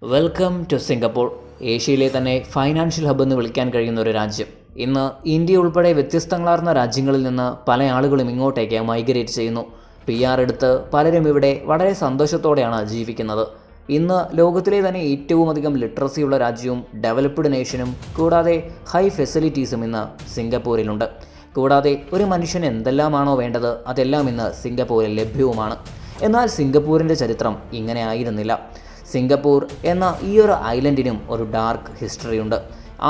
Welcome to Singapore. ഏഷ്യയിലെ തന്നെ financial hub എന്ന് വിളിക്കാൻ കഴിയുന്ന ഒരു രാജ്യം. ഇന്ന് ഇന്ത്യ ഉൾപ്പെടെ വ്യത്യസ്തങ്ങളാർന്ന രാജ്യങ്ങളിൽ നിന്ന് പല ആളുകളും ഇങ്ങോട്ടേക്ക് മൈഗ്രേറ്റ് ചെയ്യുന്നു. PR എടുത്ത് പലരും ഇവിടെ വളരെ സന്തോഷത്തോടെയാണ് ജീവിക്കുന്നത്. ഇന്ന് ലോകത്തിലെ തന്നെ ഏറ്റവും അധികം ലിറ്ററസിയുള്ള രാജ്യവും ഡെവലപ്ഡ് നേഷനും കൂടാതെ ഹൈ ഫെസിലിറ്റീസും ഇന്ന് സിംഗപ്പൂരിലുണ്ട്. കൂടാതെ ഒരു മനുഷ്യന് എന്തെല്ലാമാണോ വേണ്ടത് അതെല്ലാം ഇന്ന് സിംഗപ്പൂരിൽ ലഭ്യവുമാണ്. എന്നാൽ സിംഗപ്പൂരിൻ്റെ ചരിത്രം ഇങ്ങനെ ആയിരുന്നില്ല. സിംഗപ്പൂർ എന്ന ഈ ഒരു ഐലൻഡിനും ഒരു ഡാർക്ക് ഹിസ്റ്ററിയുണ്ട്.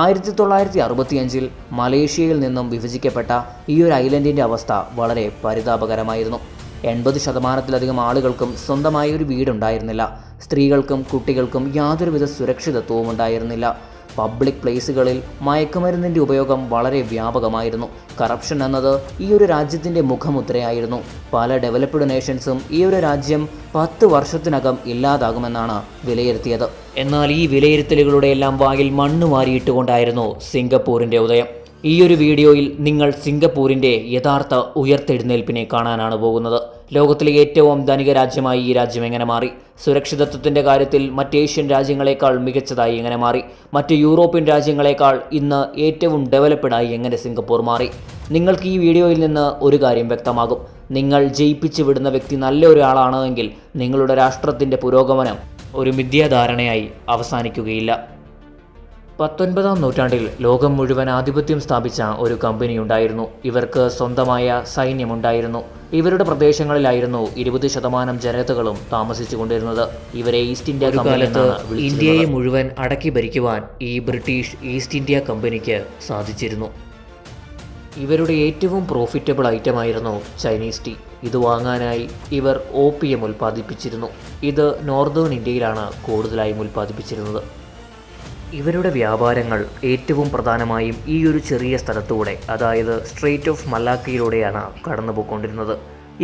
1965 മലേഷ്യയിൽ നിന്നും വിഭജിക്കപ്പെട്ട ഈ ഒരു ഐലൻഡിൻ്റെ അവസ്ഥ വളരെ പരിതാപകരമായിരുന്നു. 80% ആളുകൾക്കും സ്വന്തമായി ഒരു വീടുണ്ടായിരുന്നില്ല. സ്ത്രീകൾക്കും കുട്ടികൾക്കും യാതൊരുവിധ സുരക്ഷിതത്വവും ഉണ്ടായിരുന്നില്ല. പബ്ലിക് പ്ലേസുകളിൽ മയക്കുമരുന്നിൻ്റെ ഉപയോഗം വളരെ വ്യാപകമായിരുന്നു. കറപ്ഷൻ എന്നത് ഈ ഒരു രാജ്യത്തിൻ്റെ മുഖമുദ്രയായിരുന്നു. പല ഡെവലപ്ഡ് നേഷൻസും ഈ ഒരു രാജ്യം 10 വർഷത്തിനകം ഇല്ലാതാകുമെന്നാണ് വിലയിരുത്തിയത്. എന്നാൽ ഈ വിലയിരുത്തലുകളുടെ എല്ലാം വായിൽ മണ്ണ് വാരിയിട്ടുകൊണ്ടായിരുന്നു സിംഗപ്പൂരിൻ്റെ ഉദയം. ഈ ഒരു വീഡിയോയിൽ നിങ്ങൾ സിംഗപ്പൂരിൻ്റെ യഥാർത്ഥ ഉയർത്തെഴുന്നേൽപ്പിനെ കാണാനാണ് പോകുന്നത്. ലോകത്തിലെ ഏറ്റവും ധനിക രാജ്യമായി ഈ രാജ്യം എങ്ങനെ മാറി? സുരക്ഷിതത്വത്തിൻ്റെ കാര്യത്തിൽ മറ്റ് ഏഷ്യൻ രാജ്യങ്ങളെക്കാൾ മികച്ചതായി എങ്ങനെ മാറി? മറ്റ് യൂറോപ്യൻ രാജ്യങ്ങളെക്കാൾ ഇന്ന് ഏറ്റവും ഡെവലപ്ഡായി എങ്ങനെ സിംഗപ്പൂർ മാറി? നിങ്ങൾക്ക് ഈ വീഡിയോയിൽ നിന്ന് ഒരു കാര്യം വ്യക്തമാകും. നിങ്ങൾ ജയിപ്പിച്ചു വിടുന്ന വ്യക്തി നല്ല ഒരാളാണ് എങ്കിൽ നിങ്ങളുടെ രാഷ്ട്രത്തിൻ്റെ പുരോഗമനം ഒരു മിഥ്യാധാരണയായി അവസാനിക്കുകയില്ല. 19-ാം നൂറ്റാണ്ടിൽ ലോകം മുഴുവൻ ആധിപത്യം സ്ഥാപിച്ച ഒരു കമ്പനി ഉണ്ടായിരുന്നു. ഇവർക്ക് സ്വന്തമായ സൈന്യമുണ്ടായിരുന്നു. ഇവരുടെ പ്രദേശങ്ങളിലായിരുന്നു 20% ജനതകളും താമസിച്ചു കൊണ്ടിരുന്നത്. ഇവരെ ഈസ്റ്റ് ഇന്ത്യ കമ്പനി എന്നാണ് വിളിച്ചിരുന്നത്. ഇന്ത്യയെ മുഴുവൻ അടക്കി ഭരിക്കുവാൻ ഈ ബ്രിട്ടീഷ് ഈസ്റ്റ് ഇന്ത്യ കമ്പനിക്ക് സാധിച്ചിരുന്നു. ഇവരുടെ ഏറ്റവും പ്രോഫിറ്റബിൾ ഐറ്റമായിരുന്നു ചൈനീസ് ടീ. ഇത് വാങ്ങാനായി ഇവർ ഓപ്പിയം ഉൽപ്പാദിപ്പിച്ചിരുന്നു. ഇത് നോർത്തേൺ ഇന്ത്യയിലാണ് കൂടുതലായും ഉൽപ്പാദിപ്പിച്ചിരുന്നത്. ഇവരുടെ വ്യാപാരങ്ങൾ ഏറ്റവും പ്രധാനമായും ഈ ഒരു ചെറിയ സ്ഥലത്തൂടെ, അതായത് സ്ട്രെയ്റ്റ് ഓഫ് മലാക്കയിലൂടെയാണ് കടന്നുപോയിക്കൊണ്ടിരുന്നത്.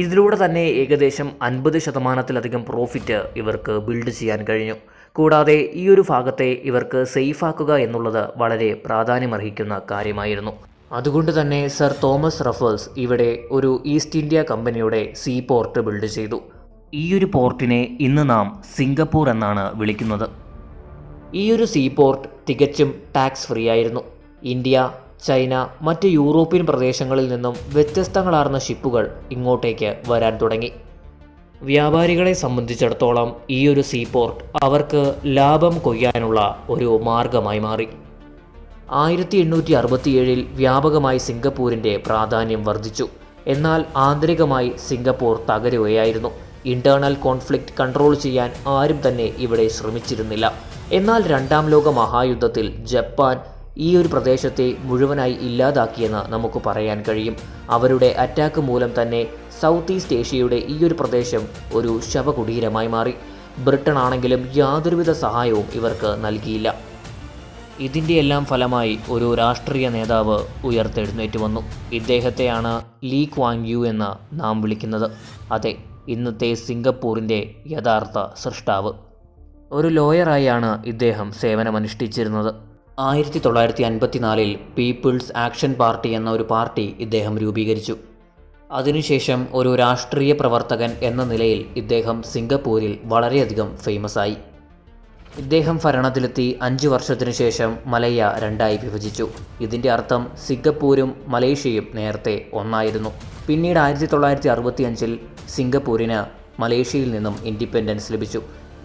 ഇതിലൂടെ തന്നെ ഏകദേശം 50%-ലധികം പ്രോഫിറ്റ് ഇവർക്ക് ബിൽഡ് ചെയ്യാൻ കഴിഞ്ഞു. കൂടാതെ ഈ ഒരു ഭാഗത്തെ ഇവർക്ക് സേഫാക്കുക എന്നുള്ളത് വളരെ പ്രാധാന്യമർഹിക്കുന്ന കാര്യമായിരുന്നു. അതുകൊണ്ട് തന്നെ സർ തോമസ് റഫേഴ്സ് ഇവിടെ ഒരു ഈസ്റ്റ് ഇന്ത്യ കമ്പനിയുടെ സീ പോർട്ട് ബിൽഡ് ചെയ്തു. ഈ ഒരു പോർട്ടിനെ ഇന്ന് നാം സിംഗപ്പൂർ എന്നാണ് വിളിക്കുന്നത്. ഈ ഒരു സീ പോർട്ട് തികച്ചും ടാക്സ് ഫ്രീ ആയിരുന്നു. ഇന്ത്യ, ചൈന, മറ്റ് യൂറോപ്യൻ പ്രദേശങ്ങളിൽ നിന്നും വ്യത്യസ്തങ്ങളാർന്ന ഷിപ്പുകൾ ഇങ്ങോട്ടേക്ക് വരാൻ തുടങ്ങി. വ്യാപാരികളെ സംബന്ധിച്ചിടത്തോളം ഈ ഒരു സീ പോർട്ട് അവർക്ക് ലാഭം കൊയ്യാനുള്ള ഒരു മാർഗമായി മാറി. 1867 വ്യാപകമായി സിംഗപ്പൂരിൻ്റെ പ്രാധാന്യം വർദ്ധിച്ചു. എന്നാൽ ആന്തരികമായി സിംഗപ്പൂർ തകരുകയായിരുന്നു. ഇന്റേണൽ കോൺഫ്ലിക്റ്റ് കൺട്രോൾ ചെയ്യാൻ ആരും തന്നെ ഇവിടെ ശ്രമിച്ചിരുന്നില്ല. എന്നാൽ 2ാം ലോക മഹായുദ്ധത്തിൽ ജപ്പാൻ ഈ ഒരു പ്രദേശത്തെ മുഴുവനായി ഇല്ലാതാക്കിയെന്ന് നമുക്ക് പറയാൻ കഴിയും. അവരുടെ അറ്റാക്ക് മൂലം തന്നെ സൗത്ത് ഈസ്റ്റ് ഏഷ്യയുടെ ഈ ഒരു പ്രദേശം ഒരു ശവകുടീരമായി മാറി. ബ്രിട്ടൻ ആണെങ്കിലും യാതൊരുവിധ സഹായവും ഇവർക്ക് നൽകിയില്ല. ഇതിൻ്റെ എല്ലാം ഫലമായി ഒരു രാഷ്ട്രീയ നേതാവ് ഉയർത്തെഴുന്നേറ്റ് വന്നു. ഇദ്ദേഹത്തെയാണ് ലീ ക്വാങ് യു എന്ന് നാം വിളിക്കുന്നത്. അതെ, ഇന്നത്തെ സിംഗപ്പൂരിൻ്റെ യഥാർത്ഥ സൃഷ്ടാവ്. ഒരു ലോയറായാണ് ഇദ്ദേഹം സേവനമനുഷ്ഠിച്ചിരുന്നത്. 1954 പീപ്പിൾസ് ആക്ഷൻ പാർട്ടി എന്ന ഒരു പാർട്ടി ഇദ്ദേഹം രൂപീകരിച്ചു. അതിനുശേഷം ഒരു രാഷ്ട്രീയ പ്രവർത്തകൻ എന്ന നിലയിൽ ഇദ്ദേഹം സിംഗപ്പൂരിൽ വളരെയധികം ഫേമസ് ആയി. ഇദ്ദേഹം ഭരണത്തിലെത്തി 5 വർഷത്തിനു ശേഷം മലയ 2ആയി വിഭജിച്ചു. ഇതിൻ്റെ അർത്ഥം സിംഗപ്പൂരും മലേഷ്യയും നേരത്തെ ഒന്നായിരുന്നു. പിന്നീട് 1965 സിംഗപ്പൂരിന് മലേഷ്യയിൽ നിന്നും ഇൻഡിപെൻഡൻസ് ലഭിച്ചു.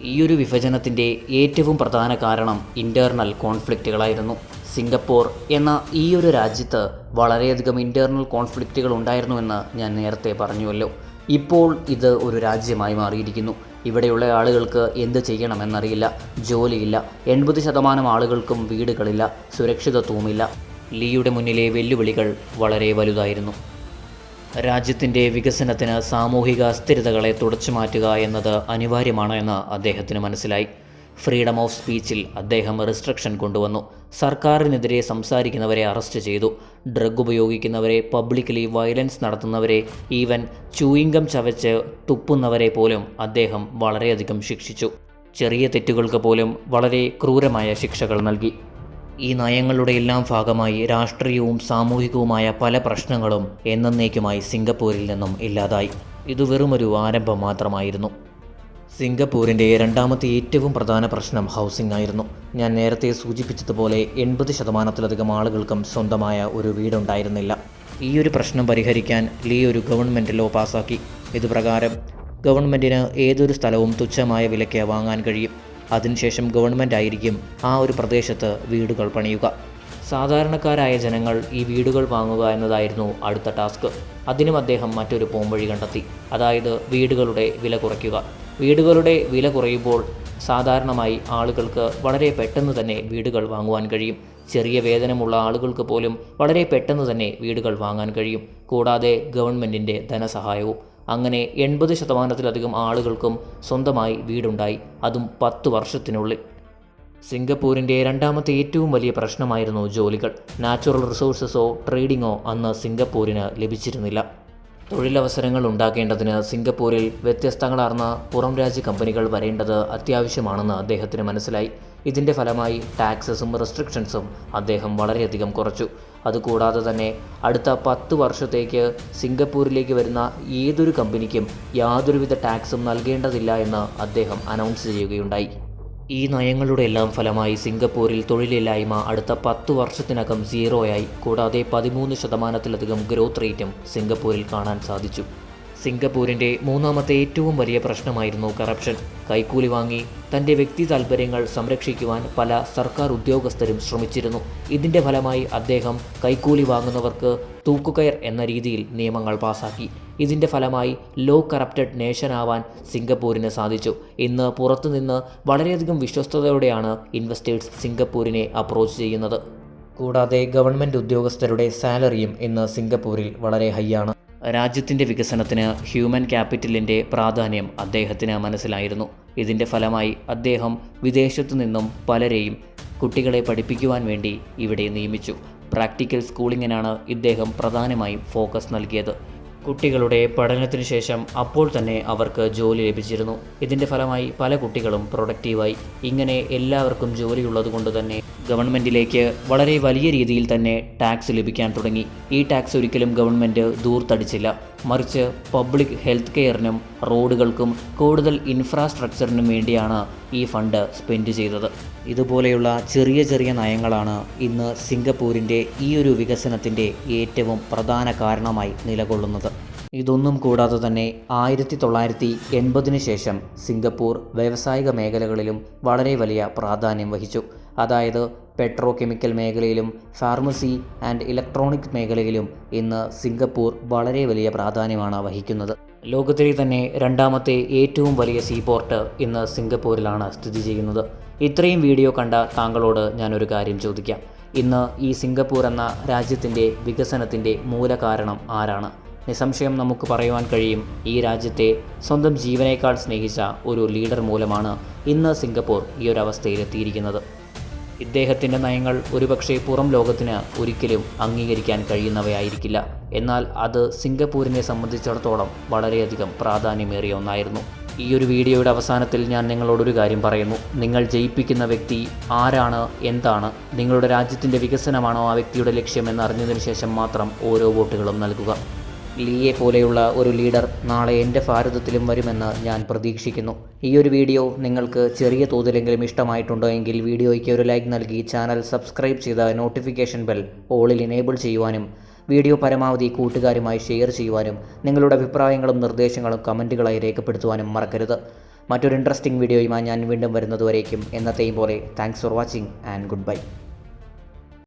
ഈ ഒരു വിഭജനത്തിൻ്റെ ഏറ്റവും പ്രധാന കാരണം ഇൻറ്റേർണൽ കോൺഫ്ലിക്റ്റുകളായിരുന്നു. സിംഗപ്പൂർ എന്ന ഈ ഒരു രാജ്യത്ത് വളരെയധികം ഇൻറ്റേർണൽ കോൺഫ്ലിക്റ്റുകൾ ഉണ്ടായിരുന്നുവെന്ന് ഞാൻ നേരത്തെ പറഞ്ഞുവല്ലോ. ഇപ്പോൾ ഇത് ഒരു രാജ്യമായി മാറിയിരിക്കുന്നു. ഇവിടെയുള്ള ആളുകൾക്ക് എന്ത് ചെയ്യണമെന്നറിയില്ല, ജോലിയില്ല, 80% ആളുകൾക്കും വീടുകളില്ല, സുരക്ഷിതത്വവുമില്ല. ലീയുടെ മുന്നിലെ വെല്ലുവിളികൾ വളരെ വലുതായിരുന്നു. രാജ്യത്തിൻ്റെ വികസനത്തിന് സാമൂഹിക അസ്ഥിരതകളെ തുടച്ചു മാറ്റുക എന്നത് അനിവാര്യമാണ് എന്ന് അദ്ദേഹത്തിന് മനസ്സിലായി. ഫ്രീഡം ഓഫ് സ്പീച്ചിൽ അദ്ദേഹം റിസ്ട്രിക്ഷൻ കൊണ്ടുവന്നു. സർക്കാരിനെതിരെ സംസാരിക്കുന്നവരെ അറസ്റ്റ് ചെയ്തു. ഡ്രഗ് ഉപയോഗിക്കുന്നവരെ, പബ്ലിക്കലി വയലൻസ് നടത്തുന്നവരെ, ഈവൻ ചൂയിങ്കം ചവച്ച് തുപ്പുന്നവരെ പോലും അദ്ദേഹം വളരെയധികം ശിക്ഷിച്ചു. ചെറിയ തെറ്റുകൾക്ക് പോലും വളരെ ക്രൂരമായ ശിക്ഷകൾ നൽകി. ഈ നയങ്ങളുടെ എല്ലാം ഭാഗമായി രാഷ്ട്രീയവും സാമൂഹികവുമായ പല പ്രശ്നങ്ങളും എന്നേക്കുമായി സിംഗപ്പൂരിൽ നിന്നും ഇല്ലാതായി. ഇത് വെറുമൊരു ആരംഭം മാത്രമായിരുന്നു. സിംഗപ്പൂരിൻ്റെ രണ്ടാമത്തെ ഏറ്റവും പ്രധാന പ്രശ്നം ഹൗസിംഗ് ആയിരുന്നു. ഞാൻ നേരത്തെ സൂചിപ്പിച്ചതുപോലെ 80% ആളുകൾക്കും സ്വന്തമായ ഒരു വീടുണ്ടായിരുന്നില്ല. ഈ ഒരു പ്രശ്നം പരിഹരിക്കാൻ ലീ ഒരു ഗവൺമെൻറ് ലോ പാസാക്കി. ഇതുപ്രകാരം ഗവൺമെൻറ്റിന് ഏതൊരു സ്ഥലവും തുച്ഛമായ വിലയ്ക്ക് വാങ്ങാൻ കഴിയും. അതിനുശേഷം ഗവൺമെൻറ് ആയിരിക്കും ആ ഒരു പ്രദേശത്ത് വീടുകൾ പണിയുക. സാധാരണക്കാരായ ജനങ്ങൾ ഈ വീടുകൾ വാങ്ങുക എന്നതായിരുന്നു അടുത്ത ടാസ്ക്. അതിനും അദ്ദേഹം മറ്റൊരു പോംവഴി കണ്ടെത്തി. അതായത് വീടുകളുടെ വില കുറയ്ക്കുക. വീടുകളുടെ വില കുറയുമ്പോൾ സാധാരണമായി ആളുകൾക്ക് വളരെ പെട്ടെന്ന് തന്നെ വീടുകൾ വാങ്ങുവാൻ കഴിയും. ചെറിയ വേതനമുള്ള ആളുകൾക്ക് പോലും വളരെ പെട്ടെന്ന് തന്നെ വീടുകൾ വാങ്ങാൻ കഴിയും. കൂടാതെ ഗവൺമെൻറ്റിൻ്റെ ധനസഹായവും. അങ്ങനെ 80%-ലധികം ആളുകൾക്കും സ്വന്തമായി വീടുണ്ടായി, അതും 10 വർഷത്തിനുള്ളിൽ. സിംഗപ്പൂരിൻ്റെ രണ്ടാമത്തെ ഏറ്റവും വലിയ പ്രശ്നമായിരുന്നു ജോലികൾ. നാച്ചുറൽ റിസോഴ്സസോ ട്രേഡിങ്ങോ അന്ന് സിംഗപ്പൂരിന് ലഭിച്ചിരുന്നില്ല. തൊഴിലവസരങ്ങൾ ഉണ്ടാക്കേണ്ടതിന് സിംഗപ്പൂരിൽ വ്യത്യസ്തങ്ങളാർന്ന പുറം രാജ്യ കമ്പനികൾ വരേണ്ടത് അത്യാവശ്യമാണെന്ന് അദ്ദേഹത്തിന് മനസ്സിലായി. ഇതിൻ്റെ ഫലമായി ടാക്സസും റെസ്ട്രിക്ഷൻസും അദ്ദേഹം വളരെയധികം കുറച്ചു. അതുകൂടാതെ തന്നെ അടുത്ത 10 വർഷത്തേക്ക് സിംഗപ്പൂരിലേക്ക് വരുന്ന ഏതൊരു കമ്പനിക്കും യാതൊരുവിധ ടാക്സും നൽകേണ്ടതില്ല എന്ന് അദ്ദേഹം അനൗൺസ് ചെയ്യുകയുണ്ടായി. ഈ നയങ്ങളുടെ എല്ലാം ഫലമായി സിംഗപ്പൂരിൽ തൊഴിലില്ലായ്മ അടുത്ത 10 വർഷത്തിനകം സീറോയായി. കൂടാതെ 13%-ലധികം ഗ്രോത്ത് റേറ്റും സിംഗപ്പൂരിൽ കാണാൻ സാധിച്ചു. സിംഗപ്പൂരിൻ്റെ മൂന്നാമത്തെ ഏറ്റവും വലിയ പ്രശ്നമായിരുന്നു കറപ്ഷൻ. കൈക്കൂലി വാങ്ങി തൻ്റെ വ്യക്തി താൽപ്പര്യങ്ങൾ സംരക്ഷിക്കുവാൻ പല സർക്കാർ ഉദ്യോഗസ്ഥരും ശ്രമിച്ചിരുന്നു. ഇതിൻ്റെ ഫലമായി അദ്ദേഹം കൈക്കൂലി വാങ്ങുന്നവർക്ക് തൂക്കുകയർ എന്ന രീതിയിൽ നിയമങ്ങൾ പാസാക്കി. ഇതിൻ്റെ ഫലമായി ലോ കറപ്റ്റഡ് നേഷൻ ആവാൻ സിംഗപ്പൂരിന് സാധിച്ചു. ഇന്ന് പുറത്തുനിന്ന് വളരെയധികം വിശ്വസ്തയോടെയാണ് ഇൻവെസ്റ്റേഴ്സ് സിംഗപ്പൂരിനെ അപ്രോച്ച് ചെയ്യുന്നത്. കൂടാതെ ഗവൺമെൻറ് ഉദ്യോഗസ്ഥരുടെ സാലറിയും ഇന്ന് സിംഗപ്പൂരിൽ വളരെ ഹൈ ആണ്. രാജ്യത്തിൻ്റെ വികസനത്തിന് ഹ്യൂമൻ ക്യാപിറ്റലിൻ്റെ പ്രാധാന്യം അദ്ദേഹത്തിന് മനസ്സിലായിരുന്നു. ഇതിൻ്റെ ഫലമായി അദ്ദേഹം വിദേശത്തു നിന്നും പലരെയും കുട്ടികളെ പഠിപ്പിക്കുവാൻ വേണ്ടി ഇവിടെ നിയമിച്ചു. പ്രാക്ടിക്കൽ സ്കൂളിങ്ങിനാണ് ഇദ്ദേഹം പ്രധാനമായും ഫോക്കസ് നൽകിയത്. കുട്ടികളുടെ പഠനത്തിന് ശേഷം അപ്പോൾ തന്നെ അവർക്ക് ജോലി ലഭിച്ചിരുന്നു. ഇതിൻ്റെ ഫലമായി പല കുട്ടികളും പ്രൊഡക്റ്റീവായി. ഇങ്ങനെ എല്ലാവർക്കും ജോലിയുള്ളതുകൊണ്ട് തന്നെ ഗവൺമെൻറ്റിലേക്ക് വളരെ വലിയ രീതിയിൽ തന്നെ ടാക്സ് ലഭിക്കാൻ തുടങ്ങി. ഈ ടാക്സ് ഒരിക്കലും ഗവൺമെൻറ് ദൂർത്തടിച്ചില്ല. മറിച്ച് പബ്ലിക് ഹെൽത്ത് കെയറിനും റോഡുകൾക്കും കൂടുതൽ ഇൻഫ്രാസ്ട്രക്ചറിനും വേണ്ടിയാണ് ഈ ഫണ്ട് സ്പെൻഡ് ചെയ്തത്. ഇതുപോലെയുള്ള ചെറിയ ചെറിയ നയങ്ങളാണ് ഇന്ന് സിംഗപ്പൂരിൻ്റെ ഈ ഒരു വികസനത്തിൻ്റെ ഏറ്റവും പ്രധാന കാരണമായി നിലകൊള്ളുന്നത്. ഇതൊന്നും കൂടാതെ തന്നെ 1980-ന് ശേഷം സിംഗപ്പൂർ വ്യാവസായിക മേഖലകളിലും വളരെ വലിയ പ്രാധാന്യം വഹിച്ചു. അതായത് പെട്രോ കെമിക്കൽ മേഖലയിലും ഫാർമസി ആൻഡ് ഇലക്ട്രോണിക് മേഖലയിലും ഇന്ന് സിംഗപ്പൂർ വളരെ വലിയ പ്രാധാന്യമാണ് വഹിക്കുന്നത്. ലോകത്തിലെ തന്നെ രണ്ടാമത്തെ ഏറ്റവും വലിയ സീപോർട്ട് ഇന്ന് സിംഗപ്പൂരിലാണ് സ്ഥിതി ചെയ്യുന്നത്. ഇത്രയും വീഡിയോ കണ്ട താങ്കളോട് ഞാനൊരു കാര്യം ചോദിക്കാം. ഇന്ന് ഈ സിംഗപ്പൂർ എന്ന രാജ്യത്തിൻ്റെ വികസനത്തിൻ്റെ മൂലകാരണം ആരാണ്? നിസ്സംശയം നമുക്ക് പറയുവാൻ കഴിയും, ഈ രാജ്യത്തെ സ്വന്തം ജീവനേക്കാൾ സ്നേഹിച്ച ഒരു ലീഡർ മൂലമാണ് ഇന്ന് സിംഗപ്പൂർ ഈ ഒരു അവസ്ഥയിലെത്തിയിരിക്കുന്നത്. ഇദ്ദേഹത്തിൻ്റെ നയങ്ങൾ ഒരുപക്ഷെ പുറം ലോകത്തിന് ഒരിക്കലും അംഗീകരിക്കാൻ കഴിയുന്നവയായിരിക്കില്ല. എന്നാൽ അത് സിംഗപ്പൂരിനെ സംബന്ധിച്ചിടത്തോളം വളരെയധികം പ്രാധാന്യമേറിയ ഒന്നായിരുന്നു. ഈ ഒരു വീഡിയോയുടെ അവസാനത്തിൽ ഞാൻ നിങ്ങളോടൊരു കാര്യം പറയുന്നു. നിങ്ങൾ ജയിപ്പിക്കുന്ന വ്യക്തി ആരാണ്, എന്താണ്, നിങ്ങളുടെ രാജ്യത്തിൻ്റെ വികസനമാണോ ആ വ്യക്തിയുടെ ലക്ഷ്യം എന്നറിഞ്ഞതിന് ശേഷം മാത്രം ഓരോ വോട്ടുകളും നൽകുക. ലീയെ പോലെയുള്ള ഒരു ലീഡർ നാളെ എൻ്റെ ഭാരതത്തിലും വരുമെന്ന് ഞാൻ പ്രതീക്ഷിക്കുന്നു. ഈ ഒരു വീഡിയോ നിങ്ങൾക്ക് ചെറിയ തോതിലെങ്കിലും ഇഷ്ടമായിട്ടുണ്ടോ എങ്കിൽ വീഡിയോയ്ക്ക് ഒരു ലൈക്ക് നൽകി ചാനൽ സബ്സ്ക്രൈബ് ചെയ്ത് നോട്ടിഫിക്കേഷൻ ബെൽ ഓളിൽ എനേബിൾ ചെയ്യുവാനും വീഡിയോ പരമാവധി കൂട്ടുകാരുമായി ഷെയർ ചെയ്യുവാനും നിങ്ങളുടെ അഭിപ്രായങ്ങളും നിർദ്ദേശങ്ങളും കമൻറ്റുകളായി രേഖപ്പെടുത്തുവാനും മറക്കരുത്. മറ്റൊരു ഇൻട്രസ്റ്റിംഗ് വീഡിയോയുമായി ഞാൻ വീണ്ടും വരുന്നതുവരേക്കും എന്നത്തെയും പോലെ thanks for watching and good bye.